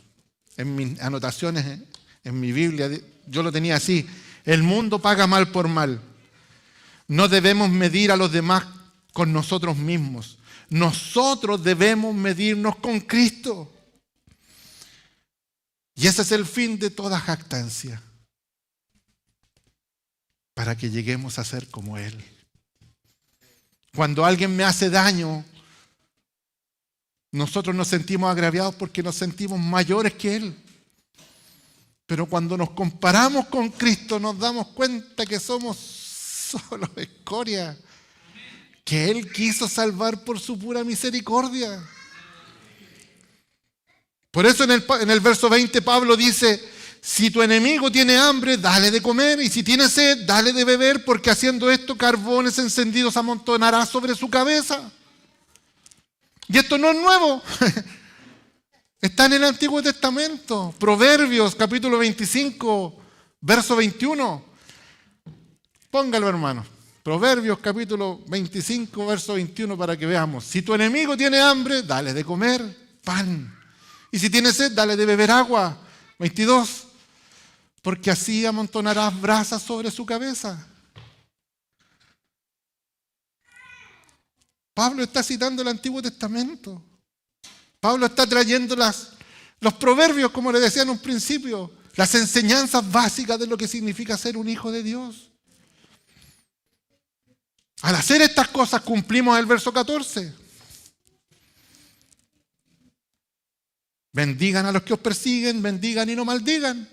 En mis anotaciones, en mi Biblia, yo lo tenía así. El mundo paga mal por mal. No debemos medir a los demás con nosotros mismos. Nosotros debemos medirnos con Cristo. Y ese es el fin de toda jactancia. Para que lleguemos a ser como Él. Cuando alguien me hace daño, nosotros nos sentimos agraviados porque nos sentimos mayores que Él. Pero cuando nos comparamos con Cristo nos damos cuenta que somos solo escoria. Que Él quiso salvar por su pura misericordia. Por eso en el verso 20 Pablo dice, Si tu enemigo tiene hambre, dale de comer, y si tiene sed, dale de beber, porque haciendo esto, carbones encendidos amontonará sobre su cabeza. Y esto no es nuevo. Está en el Antiguo Testamento. Proverbios, capítulo 25, verso 21. Póngalo, hermano. Proverbios, capítulo 25, verso 21, para que veamos. Si tu enemigo tiene hambre, dale de comer pan. Y si tiene sed, dale de beber agua. 22. Porque así amontonarás brasas sobre su cabeza. Pablo está citando el Antiguo Testamento. Pablo está trayendo los proverbios, como le decía en un principio, las enseñanzas básicas de lo que significa ser un hijo de Dios. Al hacer estas cosas cumplimos el verso 14. Bendigan a los que os persiguen, bendigan y no maldigan.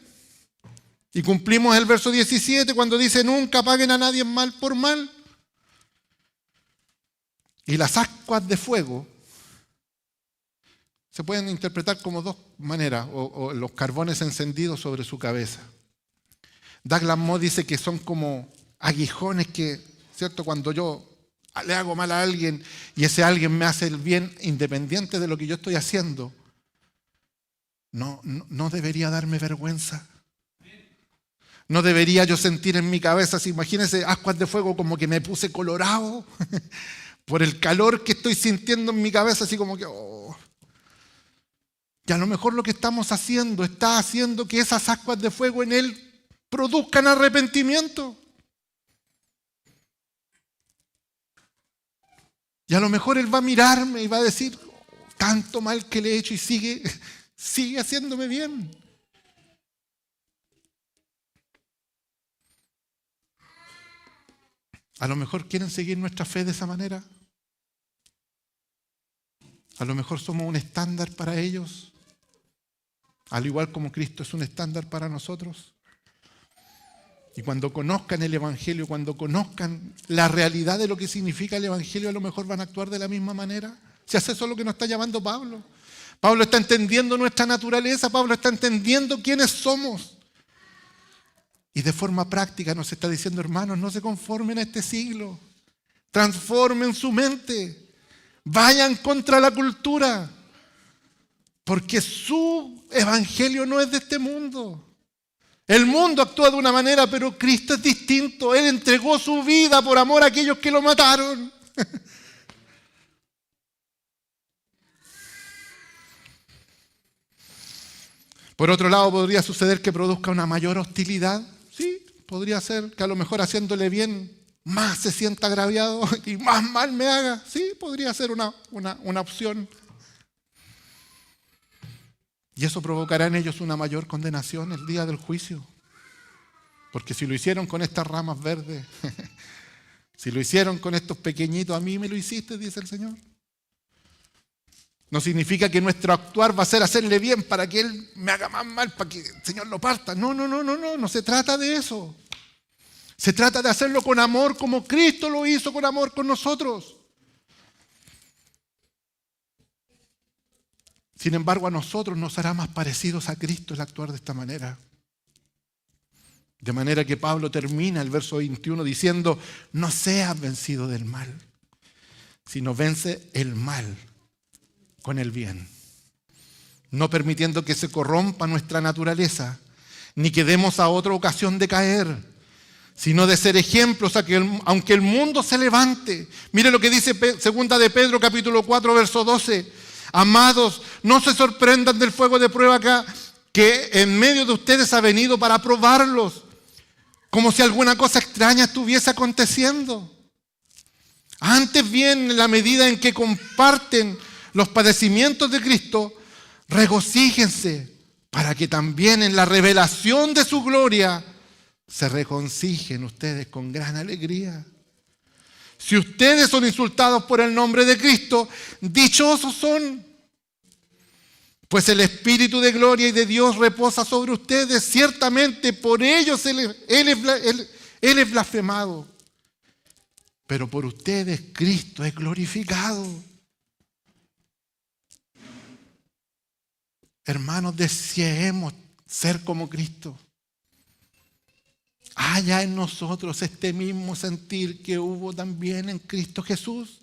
Y cumplimos el verso 17 cuando dice nunca paguen a nadie mal por mal. Y las ascuas de fuego se pueden interpretar como dos maneras, o los carbones encendidos sobre su cabeza. Douglas Moore dice que son como aguijones que, ¿cierto? Cuando yo le hago mal a alguien y ese alguien me hace el bien independiente de lo que yo estoy haciendo, no debería darme vergüenza. No debería yo sentir en mi cabeza, si imagínense ascuas de fuego, como que me puse colorado por el calor que estoy sintiendo en mi cabeza, así como que... oh. Y a lo mejor lo que estamos haciendo está haciendo que esas ascuas de fuego en él produzcan arrepentimiento. Y a lo mejor él va a mirarme y va a decir, tanto mal que le he hecho y sigue haciéndome bien. A lo mejor quieren seguir nuestra fe de esa manera. A lo mejor somos un estándar para ellos, al igual como Cristo es un estándar para nosotros. Y cuando conozcan el Evangelio, cuando conozcan la realidad de lo que significa el Evangelio, a lo mejor van a actuar de la misma manera. Si hace eso es lo que nos está llamando Pablo. Pablo está entendiendo nuestra naturaleza, Pablo está entendiendo quiénes somos. Y de forma práctica nos está diciendo, hermanos, no se conformen a este siglo. Transformen su mente. Vayan contra la cultura. Porque su evangelio no es de este mundo. El mundo actúa de una manera, pero Cristo es distinto. Él entregó su vida por amor a aquellos que lo mataron. Por otro lado, podría suceder que produzca una mayor hostilidad. Sí, podría ser que a lo mejor haciéndole bien más se sienta agraviado y más mal me haga. Sí, podría ser una opción. Y eso provocará en ellos una mayor condenación el día del juicio. Porque si lo hicieron con estas ramas verdes, si lo hicieron con estos pequeñitos, a mí me lo hiciste, dice el Señor. No significa que nuestro actuar va a ser hacerle bien para que Él me haga más mal, para que el Señor lo parta. No se trata de eso. Se trata de hacerlo con amor como Cristo lo hizo con amor con nosotros. Sin embargo, a nosotros nos hará más parecidos a Cristo el actuar de esta manera. De manera que Pablo termina el verso 21 diciendo, no seas vencido del mal, sino vence el mal con el bien, no permitiendo que se corrompa nuestra naturaleza, ni que demos a otra ocasión de caer, sino de ser ejemplos a que aunque el mundo se levante. Mire lo que dice segunda de Pedro capítulo 4 verso 12. Amados, no se sorprendan del fuego de prueba que en medio de ustedes ha venido para probarlos, como si alguna cosa extraña estuviese aconteciendo. Antes bien, en la medida en que comparten los padecimientos de Cristo, regocíjense para que también en la revelación de su gloria se regocijen ustedes con gran alegría. Si ustedes son insultados por el nombre de Cristo, dichosos son, pues el Espíritu de gloria y de Dios reposa sobre ustedes. Ciertamente por ellos Él es blasfemado, pero por ustedes Cristo es glorificado. Hermanos, deseemos ser como Cristo. Haya en nosotros este mismo sentir que hubo también en Cristo Jesús.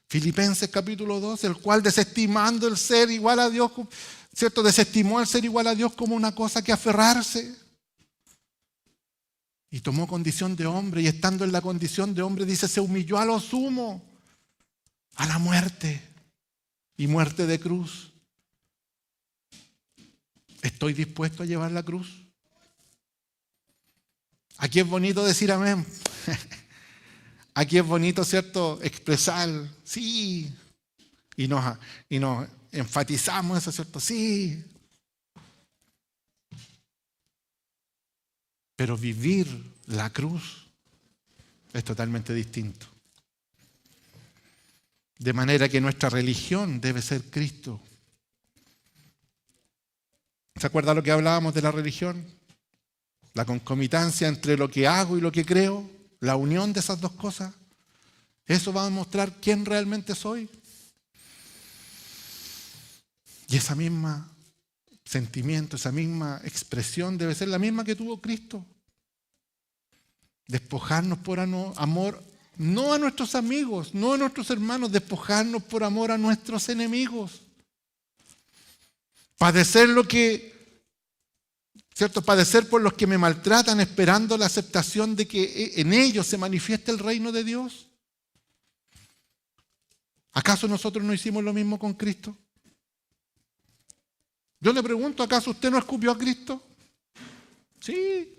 Filipenses capítulo 2, el cual desestimando el ser igual a Dios, ¿cierto? Desestimó el ser igual a Dios como una cosa que aferrarse. Y tomó condición de hombre, y estando en la condición de hombre, dice, se humilló a lo sumo, a la muerte, y muerte de cruz. ¿Estoy dispuesto a llevar la cruz? Aquí es bonito decir amén. Aquí es bonito, ¿cierto?, expresar, sí. Y nos enfatizamos eso, ¿cierto? Sí. Pero vivir la cruz es totalmente distinto. De manera que nuestra religión debe ser Cristo. ¿Se acuerda lo que hablábamos de la religión? La concomitancia entre lo que hago y lo que creo, la unión de esas dos cosas. Eso va a mostrar quién realmente soy. Y esa misma sentimiento, esa misma expresión debe ser la misma que tuvo Cristo. Despojarnos por amor, no a nuestros amigos, no a nuestros hermanos, despojarnos por amor a nuestros enemigos. Padecer padecer por los que me maltratan, esperando la aceptación de que en ellos se manifieste el reino de Dios. ¿Acaso nosotros no hicimos lo mismo con Cristo? Yo le pregunto, ¿acaso usted no escupió a Cristo? Sí.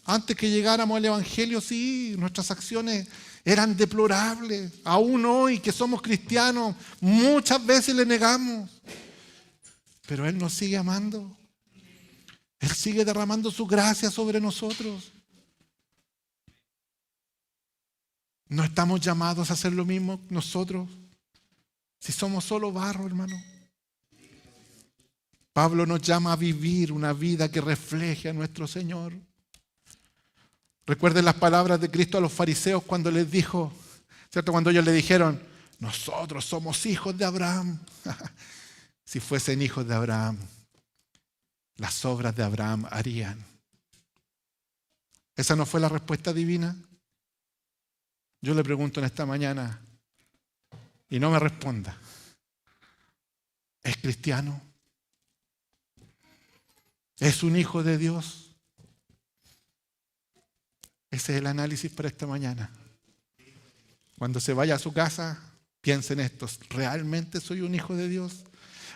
Antes que llegáramos al Evangelio, sí, nuestras acciones eran deplorables. Aún hoy que somos cristianos, muchas veces le negamos. Pero Él nos sigue amando. Él sigue derramando su gracia sobre nosotros. No estamos llamados a hacer lo mismo nosotros, si somos solo barro, hermano. Pablo nos llama a vivir una vida que refleje a nuestro Señor. Recuerden las palabras de Cristo a los fariseos cuando les dijo, ¿cierto? Cuando ellos le dijeron, nosotros somos hijos de Abraham. Si fuesen hijos de Abraham, las obras de Abraham harían. ¿Esa no fue la respuesta divina? Yo le pregunto en esta mañana, y no me responda, ¿es cristiano? ¿Es un hijo de Dios? Ese es el análisis para esta mañana. Cuando se vaya a su casa, piense en esto, ¿realmente soy un hijo de Dios?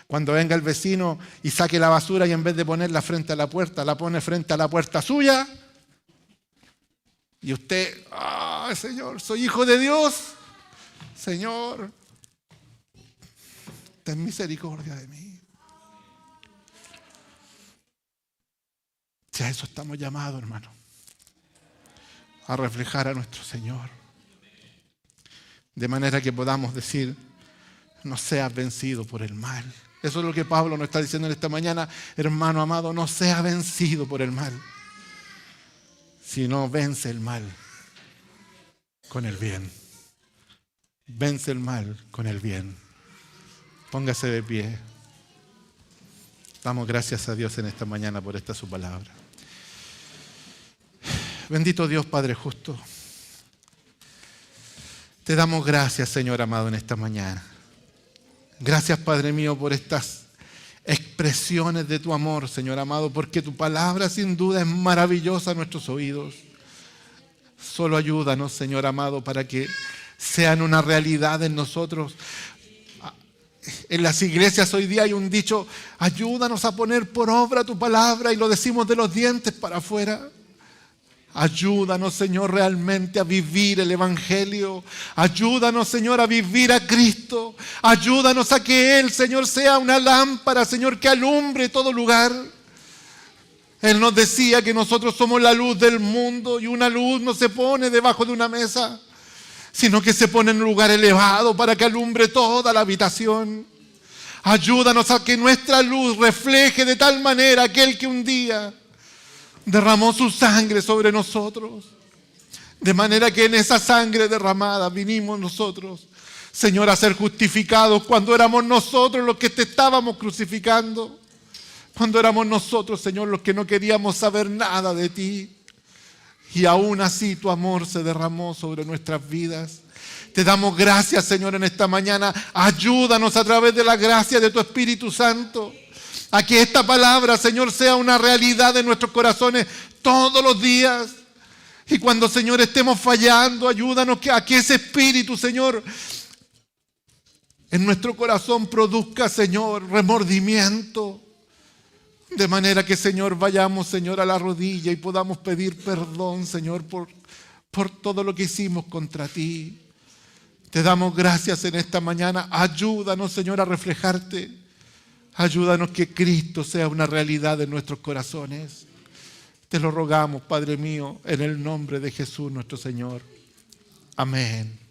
Cuando venga el vecino y saque la basura y en vez de ponerla frente a la puerta, la pone frente a la puerta suya, y usted, Señor, soy hijo de Dios, Señor, ten misericordia de mí. Si a eso estamos llamados, hermano, a reflejar a nuestro Señor, de manera que podamos decir, no seas vencido por el mal. Eso es lo que Pablo nos está diciendo en esta mañana, hermano amado, no seas vencido por el mal, sino vence el mal con el bien. Vence el mal con el bien. Póngase de pie. Damos gracias a Dios en esta mañana por esta su palabra. Bendito Dios, Padre justo. Te damos gracias, Señor amado, en esta mañana. Gracias, Padre mío, por estas expresiones de tu amor, Señor amado, porque tu palabra sin duda es maravillosa a nuestros oídos. Solo ayúdanos, Señor amado, para que sean una realidad en nosotros. En las iglesias hoy día hay un dicho, ayúdanos a poner por obra tu palabra, y lo decimos de los dientes para afuera. Ayúdanos, Señor, realmente a vivir el Evangelio. Ayúdanos, Señor, a vivir a Cristo. Ayúdanos a que Él, Señor, sea una lámpara, Señor, que alumbre todo lugar. Él nos decía que nosotros somos la luz del mundo, y una luz no se pone debajo de una mesa, sino que se pone en un lugar elevado para que alumbre toda la habitación. Ayúdanos a que nuestra luz refleje de tal manera aquel que un día derramó su sangre sobre nosotros, de manera que en esa sangre derramada vinimos nosotros, Señor, a ser justificados cuando éramos nosotros los que te estábamos crucificando. Cuando éramos nosotros, Señor, los que no queríamos saber nada de ti. Y aún así tu amor se derramó sobre nuestras vidas. Te damos gracias, Señor, en esta mañana. Ayúdanos a través de la gracia de tu Espíritu Santo a que esta palabra, Señor, sea una realidad en nuestros corazones todos los días. Y cuando, Señor, estemos fallando, ayúdanos a que ese Espíritu, Señor, en nuestro corazón produzca, Señor, remordimiento. De manera que, Señor, vayamos, Señor, a la rodilla y podamos pedir perdón, Señor, por todo lo que hicimos contra ti. Te damos gracias en esta mañana. Ayúdanos, Señor, a reflejarte. Ayúdanos que Cristo sea una realidad en nuestros corazones. Te lo rogamos, Padre mío, en el nombre de Jesús nuestro Señor. Amén.